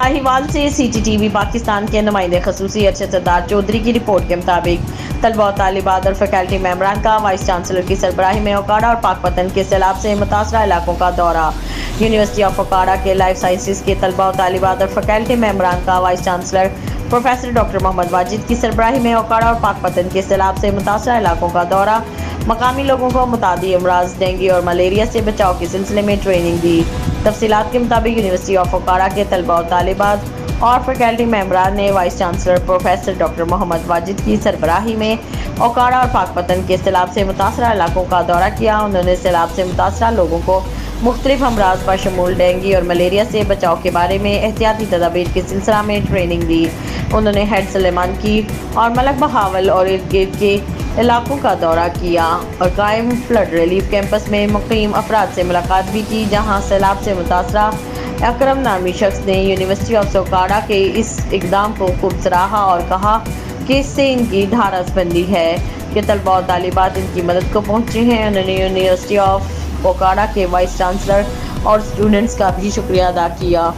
साहिवाल से CCTV पाकिस्तान के नुमाइंदे खसूसी अरशद सरदार चौधरी की रिपोर्ट के मुताबिक तलबा और तालिबात और फैकल्टी मेंबरान का वाइस चांसलर की सरबराही में ओकाड़ा और पाकपतन के सैलाब से मुतासरा इलाकों का दौरा। यूनिवर्सिटी ऑफ ओकाड़ा के लाइफ साइंसेज के तलबा और तालिबात और फैकल्टी मेंबरान का vice chancellor professor doctor Muhammad Wajid की सरबराही में ओकाड़ा और पाकपतन के सैलाब से मुतासरा इलाकों का दौरा। मकामी लोगों को मुतादी अमराज डेंगू और मलेरिया से बचाव के सिलसिले में ट्रेनिंग दी। तफसीलात के मुताबिक यूनिवर्सिटी ऑफ ओकाड़ा के तलबा और तालिबात और फैकल्टी मेंबरान ने vice chancellor professor doctor Muhammad Wajid की सरबराही में ओकाड़ा और पाकपतन के सैलाब से मुतासरा इलाकों का दौरा किया। उन्होंने सैलाब से मुतासरा लोगों को मुख्तलिफ अमराज बशमूल डेंगू और मलेरिया से बचाव के बारे में एहतियाती तदाबीर के सिलसिला में ट्रेनिंग दी। उन्होंने हेड सलेमान की और मलक बहावल और इर्द गिर्द के इलाकों का दौरा किया और कायम फ्लड रिलीफ कैंपस में मुकीम अफराद से मुलाकात भी की, जहां सैलाब से मुतासरा अकरम नामी शख्स ने यूनिवर्सिटी ऑफ ओकाड़ा के इस इकदाम को खूब सराहा और कहा कि इससे इनकी ढारसबंदी है कि तलबा और तालिबात इनकी मदद को पहुंचे हैं। उन्होंने यूनिवर्सिटी ऑफ ओकाड़ा के वाइस चांसलर और स्टूडेंट्स का भी शुक्रिया अदा किया।